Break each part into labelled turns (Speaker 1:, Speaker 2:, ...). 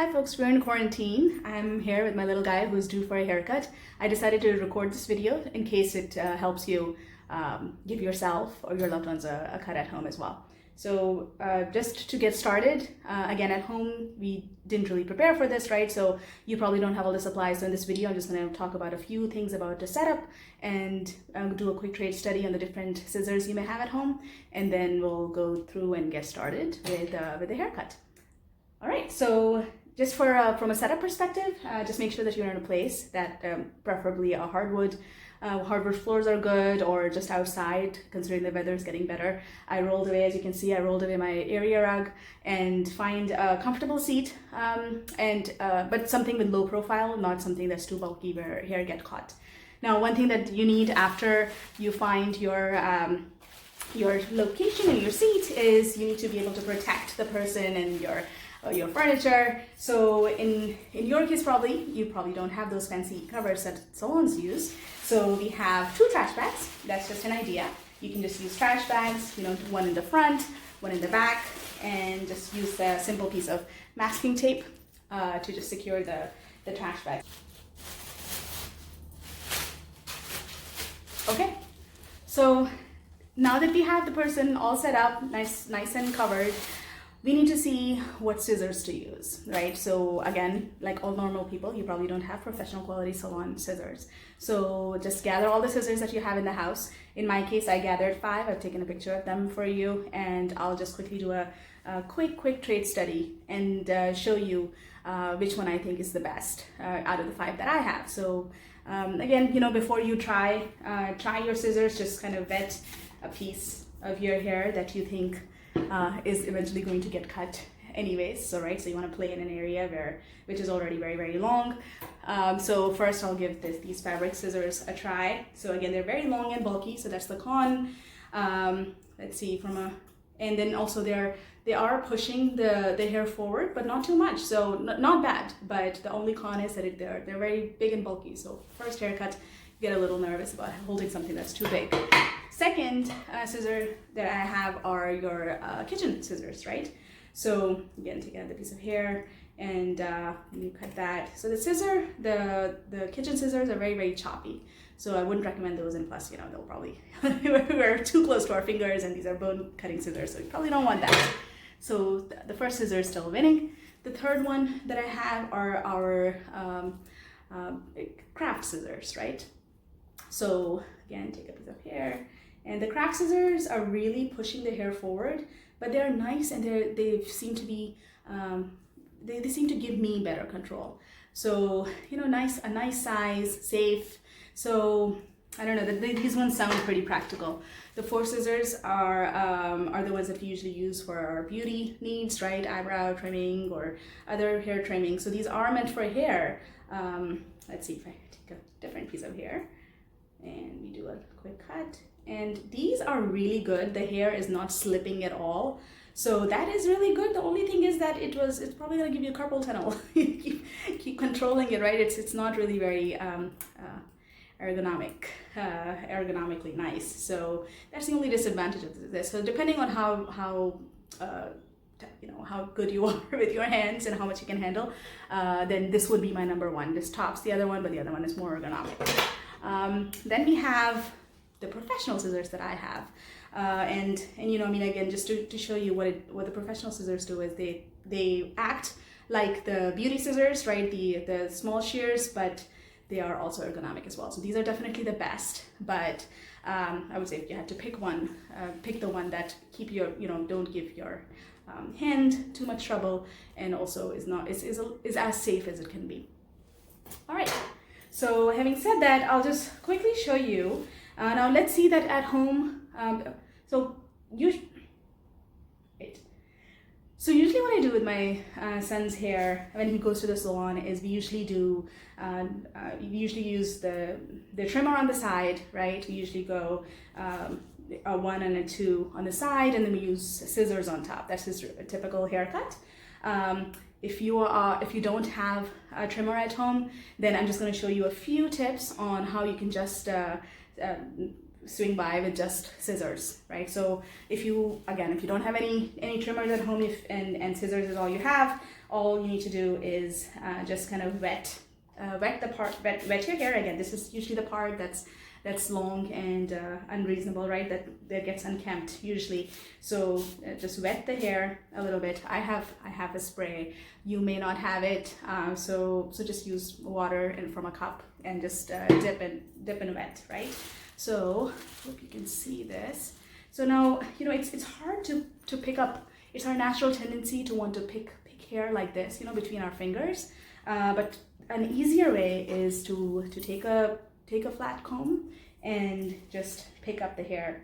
Speaker 1: Hi folks, we're in quarantine. I'm here with my little guy who's due for a haircut. I decided to record this video in case it helps you give yourself or your loved ones a cut at home as well. So just to get started, again at home we didn't really prepare for this, right? So you probably don't have all the supplies. So in this video I'm just going to talk about a few things about the setup and do a quick trade study on the different scissors you may have at home, and then we'll go through and get started with the haircut. All right, so just from a setup perspective, just make sure that you're in a place that preferably a hardwood floors are good, or just outside considering the weather is getting better. I rolled away, as you can see, I rolled away my area rug and find a comfortable seat, but something with low profile, not something that's too bulky where hair get caught. Now, one thing that you need after you find your location and your seat is you need to be able to protect the person and your furniture. So in your case, you probably don't have those fancy covers that salons use. So we have two trash bags. That's just an idea. You can just use trash bags, one in the front, one in the back, and just use a simple piece of masking tape to just secure the trash bag. Okay, so now that we have the person all set up, nice and covered, we need to see what scissors to use, right? So again, like all normal people, you probably don't have professional quality salon scissors. So just gather all the scissors that you have in the house. In my case, I gathered 5. I've taken a picture of them for you, and I'll just quickly do a quick trade study and show you which one I think is the best out of the 5 that I have. So again, before you try your scissors, just kind of vet a piece of your hair that you think is eventually going to get cut anyways. So you want to play in an area which is already very long. So first I'll give these fabric scissors a try. So again, they're very long and bulky, so that's the con. Let's see, and then also they are pushing the hair forward, but not too much, so not bad. But the only con is that they're very big and bulky. So first haircut, you get a little nervous about holding something that's too big. Second scissor that I have are your kitchen scissors, right? So again, take out the piece of hair and you cut that. So the kitchen scissors are very choppy. So I wouldn't recommend those, and plus, they'll probably, we're too close to our fingers, and these are bone cutting scissors, so you probably don't want that. So the first scissor is still winning. The third one that I have are our craft scissors, right? So again, take a piece of hair. And the craft scissors are really pushing the hair forward, but they're nice, and they seem to be they seem to give me better control. So a nice size, safe. So I don't know, these ones sound pretty practical. The 4 scissors are the ones that we usually use for our beauty needs, right? Eyebrow trimming or other hair trimming. So these are meant for hair. Let's see if I take a different piece of hair and we do a quick cut. And these are really good. The hair is not slipping at all, so that is really good. The only thing is that it's probably going to give you a carpal tunnel. keep controlling it, right? It's not really very ergonomically nice. So that's the only disadvantage of this. So depending on how good you are with your hands and how much you can handle, then this would be my number 1. This tops the other one, but the other one is more ergonomic. Then we have the professional scissors that I have, and again, just to show you what the professional scissors do is they act like the beauty scissors, right? The small shears, but they are also ergonomic as well. So these are definitely the best. But I would say if you had to pick one, pick the one that don't give your hand too much trouble, and also is as safe as it can be. All right. So having said that, I'll just quickly show you. Now let's see that at home. So usually what I do with my son's hair when he goes to the salon is we usually use the trimmer on the side, right? We usually go a 1 and a 2 on the side, and then we use scissors on top. That's his typical haircut. If you don't have a trimmer at home, then I'm just going to show you a few tips on how you can just swing by with just scissors, right? So if you don't have any trimmers at home, and scissors is all you have, all you need to do is just kind of wet your hair. Again, this is usually the part that's long and unreasonable, right? That gets unkempt usually. So just wet the hair a little bit. I have a spray. You may not have it, so just use water from a cup and just dip and wet, right? So hope you can see this. So now, you know, it's hard to pick up. It's our natural tendency to want to pick hair like this, you know, between our fingers. But an easier way is to take a flat comb and just pick up the hair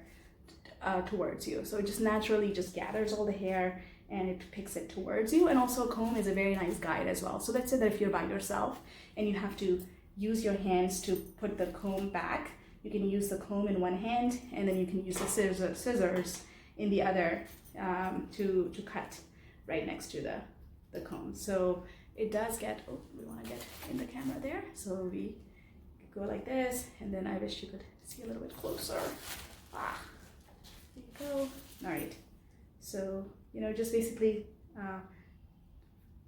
Speaker 1: towards you. So it just naturally just gathers all the hair and it picks it towards you. And also a comb is a very nice guide as well. So let's say that if you're by yourself and you have to use your hands to put the comb back, you can use the comb in one hand and then you can use the scissors in the other to cut right next to the comb. So it does get, oh, we want to get in the camera there. So we go like this, and then I wish you could see a little bit closer. There you go. All right. So, you know, just basically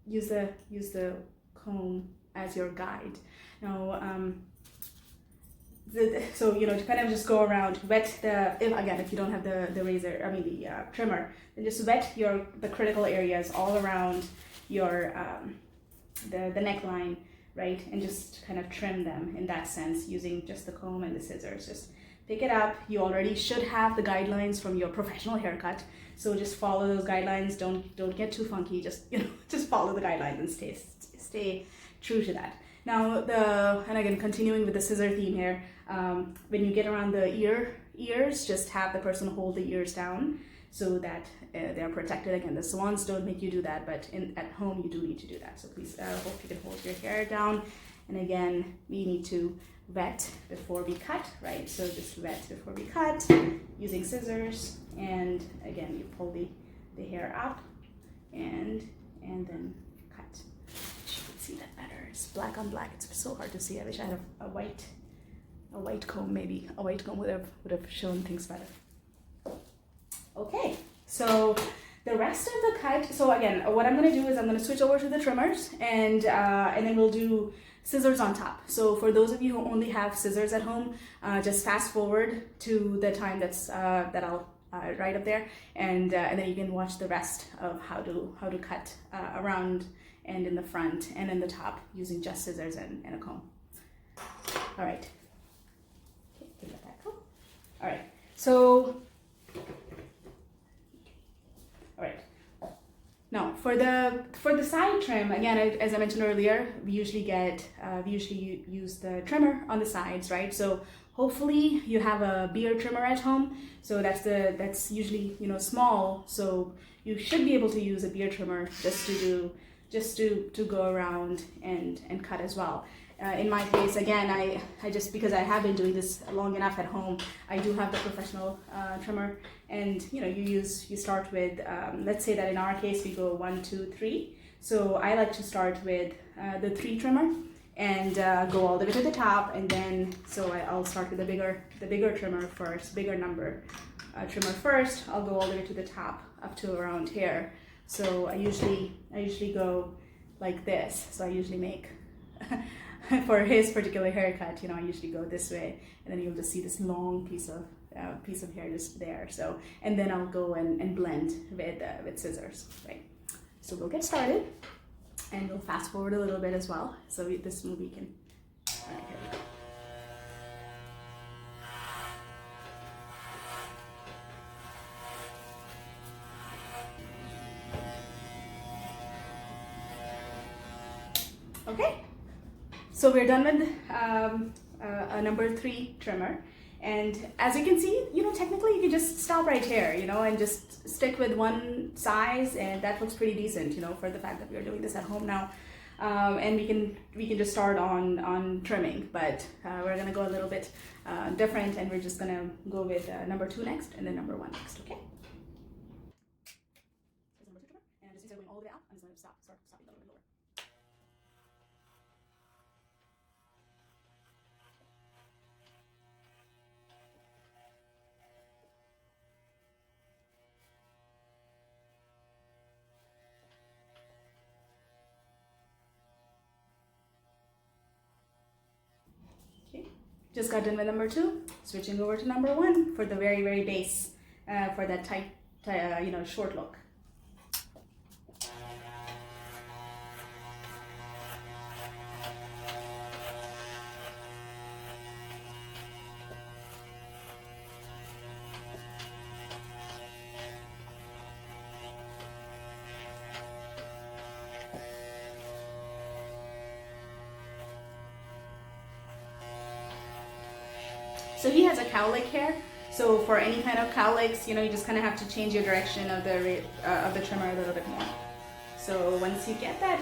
Speaker 1: use the comb as your guide. Now, so, you know, to kind of just go around, wet if you don't have the razor, the trimmer, then just wet the critical areas all around your the neckline, right? And just kind of trim them in that sense using just the comb and the scissors. Just pick it up. You already should have the guidelines from your professional haircut, so just follow those guidelines. Don't get too funky. Just, you know, just follow the guidelines and stay true to that. Now and again, continuing with the scissor theme here, when you get around the ears, just have the person hold the ears down so that they're protected. Again, the salons don't make you do that, but at home you do need to do that. So please, hope you can hold your hair down. And again, we need to wet before we cut, right? So just wet before we cut using scissors. And again, you pull the hair up and then cut. You can see that better. It's black on black. It's so hard to see. I wish I had a white comb. Maybe a white comb would have shown things better. Okay, so the rest of the cut, so again, what I'm going to do is I'm going to switch over to the trimmers, and then we'll do scissors on top. So for those of you who only have scissors at home, just fast forward to the time that I'll write up there, and then you can watch the rest of how to cut around and in the front and in the top using just scissors and a comb. All right. Okay, give that back. All right. So. All right. Now for the side trim, again, as I mentioned earlier, we usually use the trimmer on the sides, right? So hopefully you have a beard trimmer at home. So that's usually, you know, small. So you should be able to use a beard trimmer just to go around and cut as well. In my case, again, I just, because I have been doing this long enough at home, I do have the professional trimmer, and you know, you start with, let's say that in our case we go 1, 2, 3. So I like to start with the 3 trimmer and go all the way to the top, and then I'll start with the bigger trimmer first, bigger number trimmer first. I'll go all the way to the top up to around here. So I usually go like this. So I usually make for his particular haircut, you know, I usually go this way, and then you'll just see this long piece of hair just there. So, and then I'll go and blend with scissors, right? So we'll get started, and we'll fast forward a little bit as well, so this movie can. All right, here we go. Okay, so we're done with a number 3 trimmer, and as you can see, you know, technically you can just stop right here, you know, and just stick with one size, and that looks pretty decent, you know, for the fact that we are doing this at home now. And we can just start on trimming, but we're gonna go a little bit different, and we're just gonna go with number 2 next, and then number 1 next. Okay. Number 2 trimmer, and just instead of going all the way up, I'm just gonna stop it a little bit lower. Just got done with number 2, switching over to number 1 for the very, very base, for that tight, short look. So he has a cowlick hair. So for any kind of cowlicks, you just kind of have to change your direction of the trimmer a little bit more. So once you get that,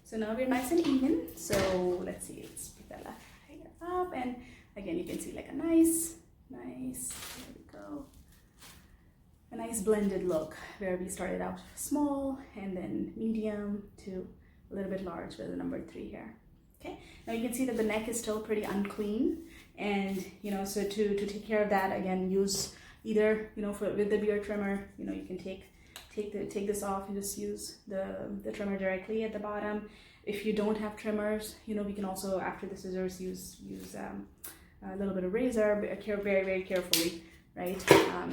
Speaker 1: so now we're nice and even. So let's see, let's pick that left hair up, and again you can see like a nice, there we go, a nice blended look where we started out small and then medium to a little bit large with the number 3 here. Okay, now you can see that the neck is still pretty unclean, and so to take care of that, again, use either with the beard trimmer, you can take this off and just use the trimmer directly at the bottom. If you don't have trimmers, we can also, after the scissors, use a little bit of razor, but very, very carefully, right?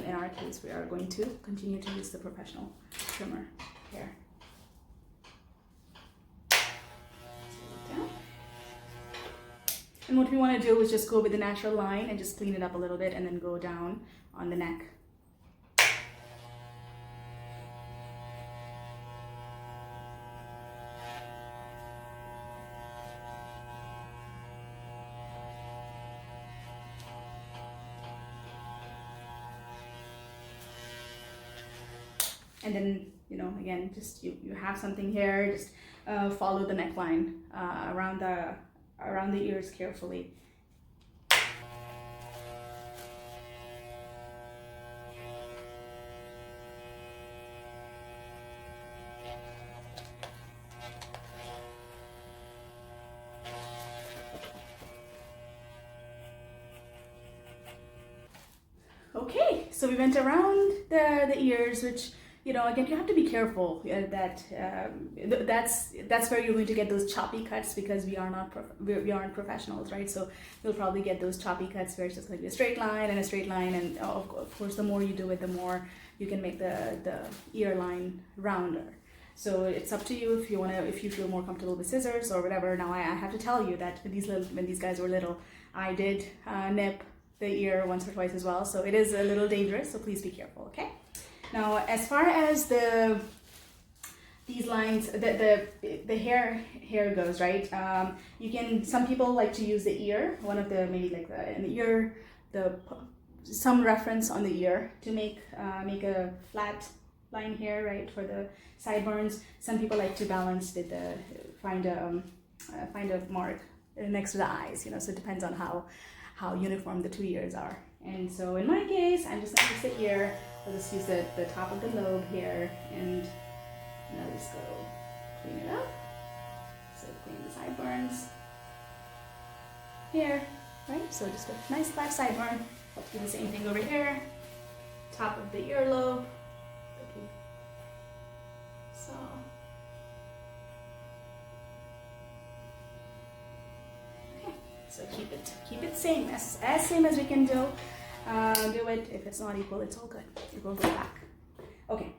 Speaker 1: In our case, we are going to continue to use the professional trimmer here. And what we want to do is just go with the natural line and just clean it up a little bit, and then go down on the neck. And then, again, just you have something here, just follow the neckline around the ears carefully. Okay, so we went around the ears, which again, you have to be careful that that's where you're going to get those choppy cuts, because we aren't professionals, right? So you'll probably get those choppy cuts where it's just going to be a straight line, and of course the more you do it, the more you can make the ear line rounder. So it's up to you if you feel more comfortable with scissors or whatever. Now I have to tell you that when these guys were little, I did nip the ear once or twice as well, so it is a little dangerous, so please be careful, okay? Now, as far as these lines, the hair goes, right? Some people like to use the ear, some reference on the ear to make a flat line here, right, for the sideburns. Some people like to balance with find a mark next to the eyes, so it depends on how uniform the 2 ears are. And so in my case, I'm just going to use the ear. I'll just use the top of the lobe here, and now just go clean it up. So clean the sideburns here, right? So just a nice flat sideburn. Do the same thing over here. Top of the earlobe. Okay. So. Okay. So keep it same as same as we can do. Do it. If it's not equal, it's all good. It will go back. Okay,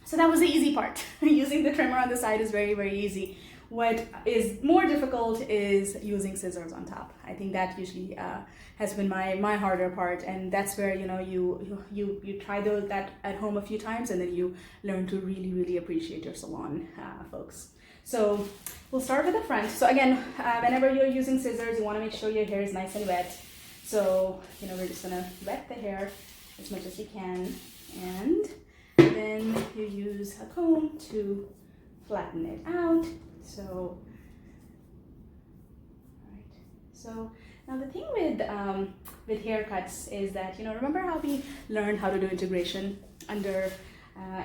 Speaker 1: so that was the easy part. Using the trimmer on the side is very, very easy. What is more difficult is using scissors on top. I think that usually has been my harder part, and that's where you try that at home a few times, and then you learn to really, really appreciate your salon folks. So we'll start with the front. So again, whenever you're using scissors, you want to make sure your hair is nice and wet. So, we're just gonna wet the hair as much as you can, and then you use a comb to flatten it out. So, alright. So now the thing with haircuts is that, remember how we learned how to do integration under,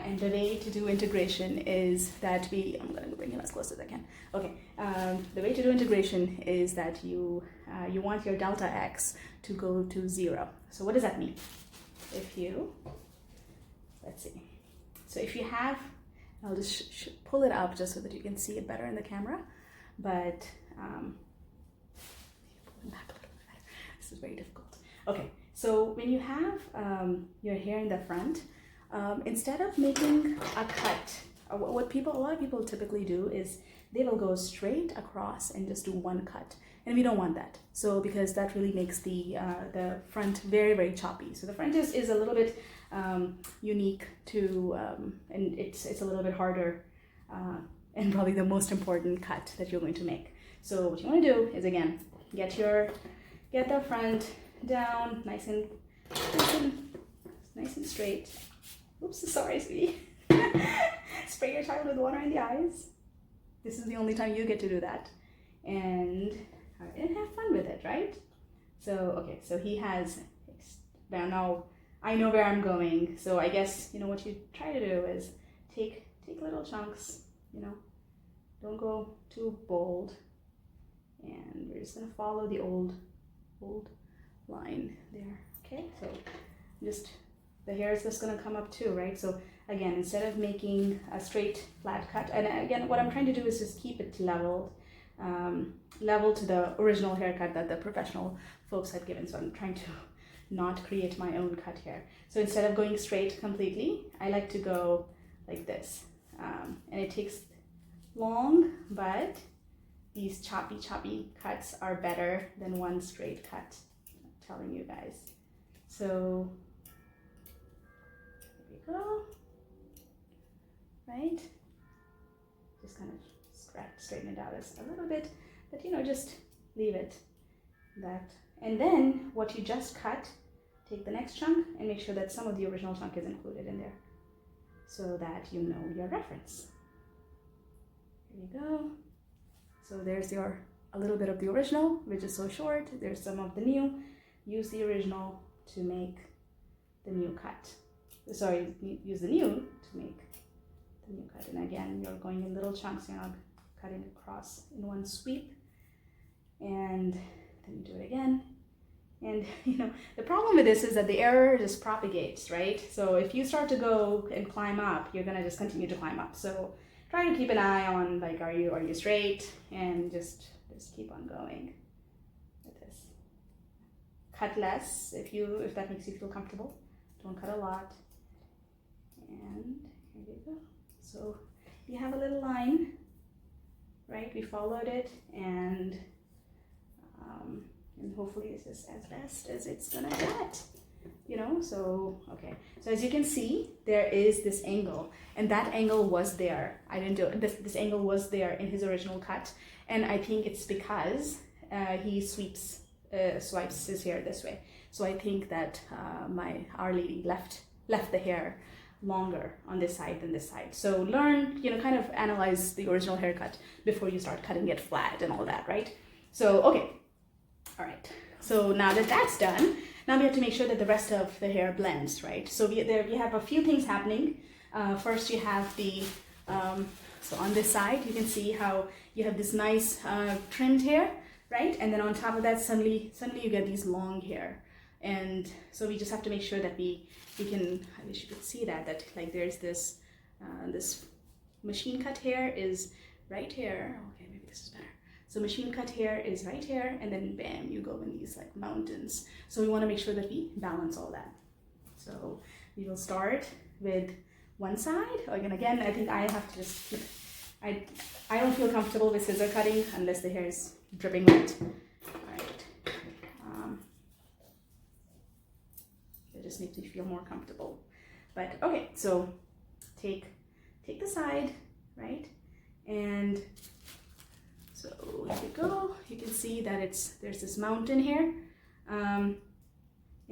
Speaker 1: and the way to do integration is that I'm gonna bring it as close as I can. Okay, the way to do integration is that you want your delta X to go to 0. So what does that mean? Let's see. So if you have, I'll just pull it up just so that you can see it better in the camera, but pull it back a little is very difficult. Okay, so when you have your hair in the front, instead of making a cut, a lot of people typically do is they will go straight across and just do one cut, and we don't want that. So because that really makes the front very, very choppy. So the front is a little bit unique to, and it's a little bit harder, and probably the most important cut that you're going to make. So what you want to do is, again, get the front down nice and straight. Oops, sorry, sweetie. Spray your child with water in the eyes. This is the only time you get to do that, and have fun with it, right? So okay, so he has, now I know where I'm going, so I guess, you know, what you try to do is take little chunks, you know, don't go too bold, and we're just gonna follow the old line there. Okay, so just the hair is just gonna come up too, right? So again, instead of making a straight flat cut, and again, what I'm trying to do is just keep it level to the original haircut that the professional folks had given. So I'm trying to not create my own cut here. So instead of going straight completely, I like to go like this, and it takes long, but these choppy cuts are better than one straight cut, I'm telling you guys. So there we go, right? Just kind of straighten it out a little bit, but you know, just leave it that. And then what you just cut, take the next chunk and make sure that some of the original chunk is included in there, so that you know your reference. Here you go. So there's a little bit of the original, which is so short. There's some of the new. Use the original to make the new cut. Sorry, use the new to make the new cut. And again, you're going in little chunks. You're not cutting across in one sweep. And then you do it again. And you know, the problem with this is that the error just propagates, right? So if you start to go and climb up, you're gonna just continue to climb up. So try to keep an eye on, like, are you straight, and just keep on going with this. Cut less if that makes you feel comfortable. Don't cut a lot. And here we go. So you have a little line, right? We followed it, and hopefully this is as best as it's gonna get, you know. So okay, so as you can see, there is this angle, and that angle was there. I didn't do it. This angle was there in his original cut, and I think it's because he swipes his hair this way. So I think that Our Lady left the hair longer on this side than this side. So learn, you know, kind of analyze the original haircut before you start cutting it flat and all that, right? So okay, all right. So now that that's done, now we have to make sure that the rest of the hair blends, right? So we have a few things happening. First, you have the so on this side, you can see how you have this nice trimmed hair, right? And then on top of that, suddenly you get these long hair. And so we just have to make sure that we can, I wish you could see that like there's this this machine cut hair is right here. Okay, maybe this is better. So machine cut hair is right here, and then bam, you go in these like mountains. So we want to make sure that we balance all that. So we will start with one side. Again, I think I have to just keep, I don't feel comfortable with scissor cutting unless the hair is dripping wet. It just makes me feel more comfortable. But okay, so take the side, right? And so here you go. You can see that there's this mountain here, and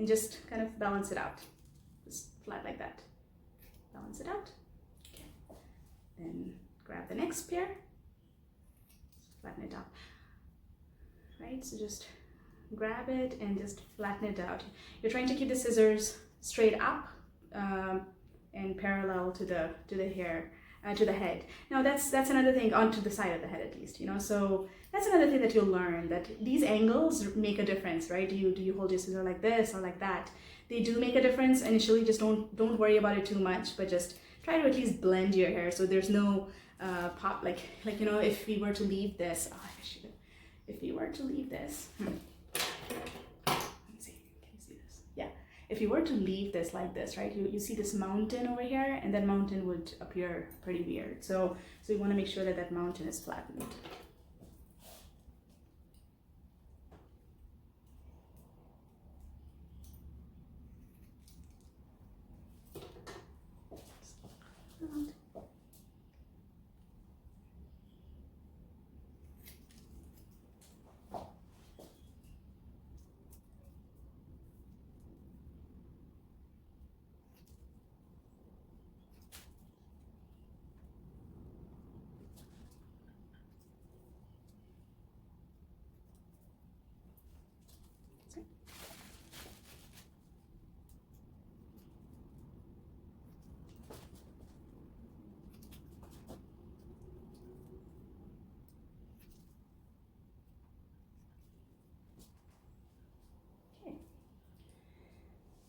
Speaker 1: just kind of balance it out, just flat like that. Balance it out. Okay. Then grab the next pair, flatten it out. Right. So just grab it and just flatten it out. You're trying to keep the scissors straight up and parallel to the hair, to the head. Now that's another thing, onto the side of the head at least, you know. So that's another thing that you'll learn, that these angles make a difference, right? Do you hold your scissor like this or like that? They do make a difference. Initially, just don't worry about it too much, but just try to at least blend your hair so there's no pop, like you know, if we were to leave this, if we were to leave this, if you were to leave this like this, right, you see this mountain over here, and that mountain would appear pretty weird. So you want to make sure that that mountain is flattened.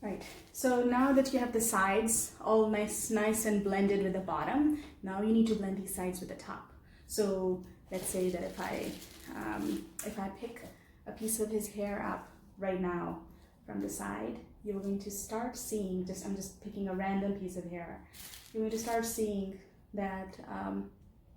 Speaker 1: Right, so now that you have the sides all nice and blended with the bottom, now you need to blend these sides with the top. So let's say that if I pick a piece of his hair up right now from the side, you're going to start seeing, I'm just picking a random piece of hair. You're going to start seeing that,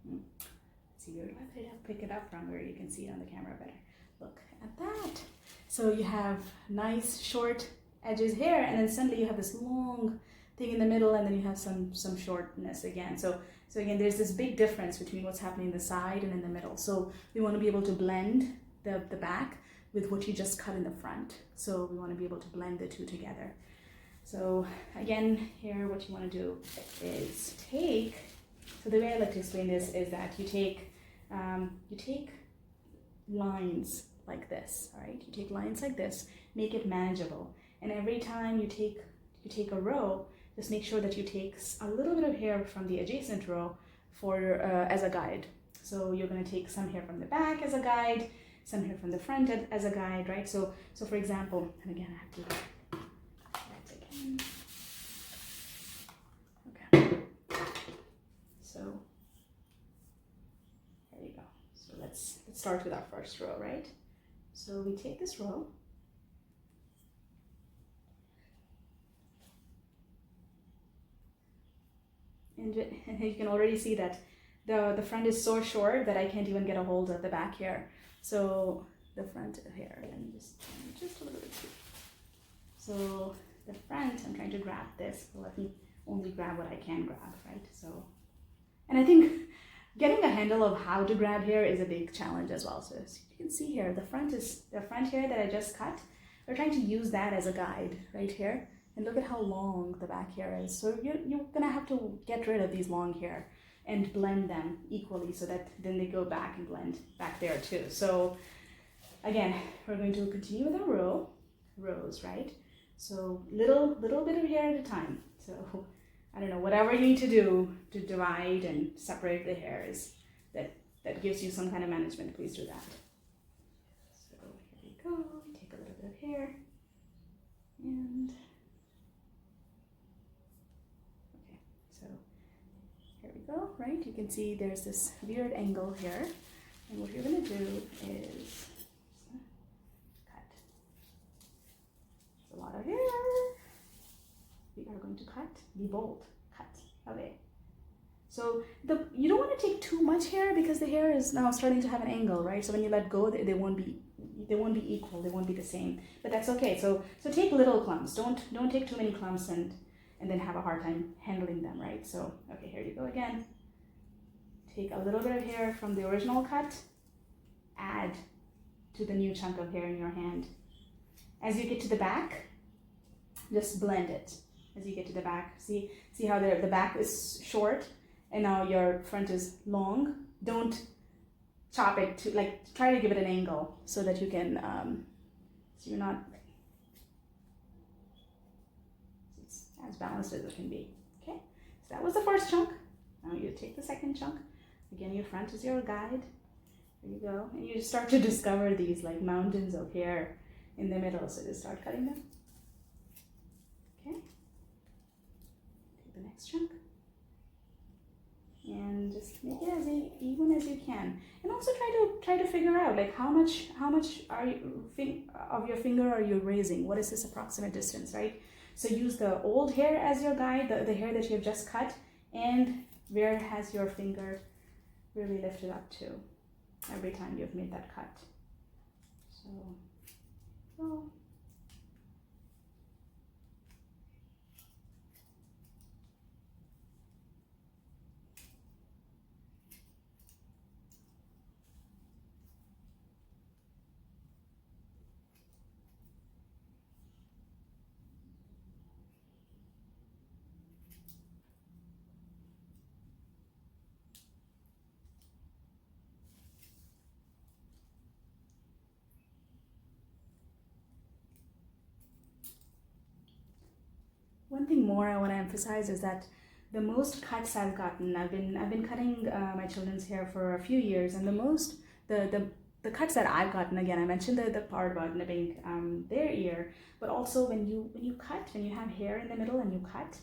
Speaker 1: let's see, where do I pick it up from where you can see it on the camera better? Look at that. So you have nice short edges here, and then suddenly you have this long thing in the middle, and then you have some shortness again. So again, there's this big difference between what's happening in the side and in the middle. So we want to be able to blend the back with what you just cut in the front. So we want to be able to blend the two together. So again, here what you want to do is take, so the way I like to explain this is that you take lines like this, all right? You take lines like this, make it manageable. And every time you take a row, just make sure that you take a little bit of hair from the adjacent row for as a guide. So you're going to take some hair from the back as a guide, some hair from the front as a guide, right? So for example, and again, I have to do that again. Okay. So there you go. So let's start with our first row, right? So we take this row. And you can already see that the front is so short that I can't even get a hold of the back here. So the front here, let me just a little bit too. So the front, I'm trying to grab this. So let me only grab what I can grab, right? So, and I think getting a handle of how to grab here is a big challenge as well. So as you can see here, the front here that I just cut, we're trying to use that as a guide right here. And look at how long the back hair is. So you're gonna have to get rid of these long hair and blend them equally so that then they go back and blend back there too. So again, we're going to continue with our rows, right? So little bit of hair at a time. So I don't know, whatever you need to do to divide and separate the hairs that gives you some kind of management, please do that. So here we go, take a little bit of hair and go, right? You can see there's this weird angle here, and what you're going to do is cut. There's a lot of hair. We are going to cut, be bold, cut away. So you don't want to take too much hair because the hair is now starting to have an angle, right? So when you let go, they won't be equal, they won't be the same, but that's okay. So take little clumps. Don't take too many clumps and then have a hard time handling them, right? So, okay, here you go again. Take a little bit of hair from the original cut, add to the new chunk of hair in your hand. As you get to the back, just blend it. As you get to the back, see how the back is short and now your front is long. Don't chop it to, like, try to give it an angle so that you can, so you're not as balanced as it can be. Okay, so that was the first chunk. Now you take the second chunk. Again, your front is your guide. There you go. And you just start to discover these like mountains of hair in the middle. So just start cutting them. Okay. Take the next chunk. And just make it as even as you can. And also try to figure out like how much are you of your finger are you raising? What is this approximate distance, right? So use the old hair as your guide, the hair that you have just cut, and where has your finger really lifted up to every time you've made that cut. So one thing more I want to emphasize is that the most cuts I've gotten, I've been cutting my children's hair for a few years, and the cuts that I've gotten, again, I mentioned the part about nipping their ear, but also when you have hair in the middle and you cut,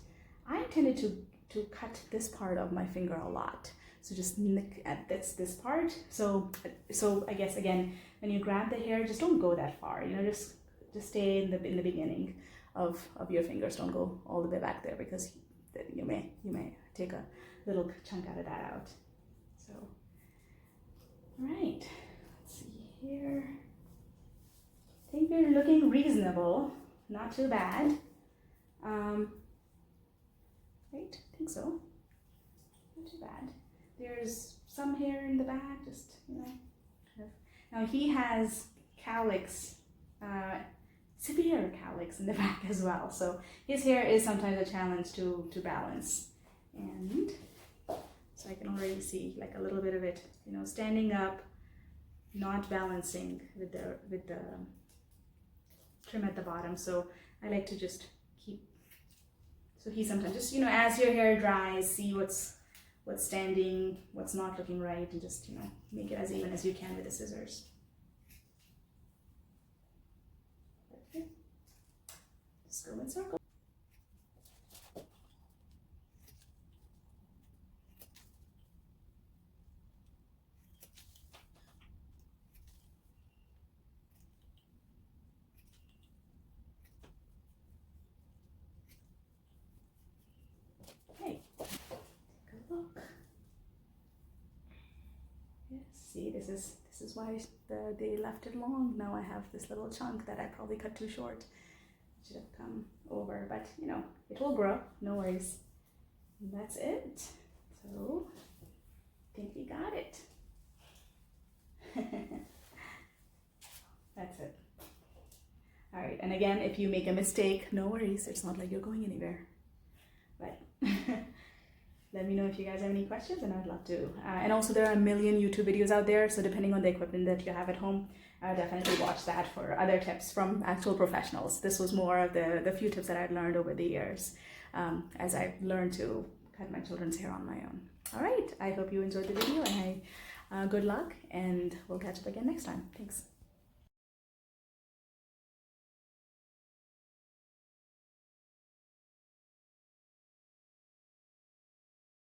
Speaker 1: I tended to cut this part of my finger a lot. So just nick at this part. So I guess again, when you grab the hair, just don't go that far. Just stay in the beginning of your fingers. Don't go all the way back there, because you may take a little chunk out of that out. So, all right, let's see here. I think we're looking reasonable, not too bad. Right, I think so. Not too bad. There's some hair in the back, just kind of. Now he has cowlicks. Severe cowlicks in the back as well, so his hair is sometimes a challenge to balance, and so I can already see like a little bit of it, standing up, not balancing with the trim at the bottom. So I like to just keep. So he sometimes just as your hair dries, see what's standing, what's not looking right, and just make it as even as you can with the scissors. Just go in circles. Okay, take a look. Yes, see, this is why they left it long. Now I have this little chunk that I probably cut too short. Should have come over, but it will grow, no worries. And that's it. So I think we got it. That's it. All right, and again, if you make a mistake, no worries. It's not like you're going anywhere. But let me know if you guys have any questions, and I'd love to. And also, there are a million YouTube videos out there, so depending on the equipment that you have at home, definitely watch that for other tips from actual professionals. This was more of the few tips that I've learned over the years as I've learned to cut my children's hair on my own. All right, I hope you enjoyed the video, and good luck, and we'll catch up again next time. Thanks.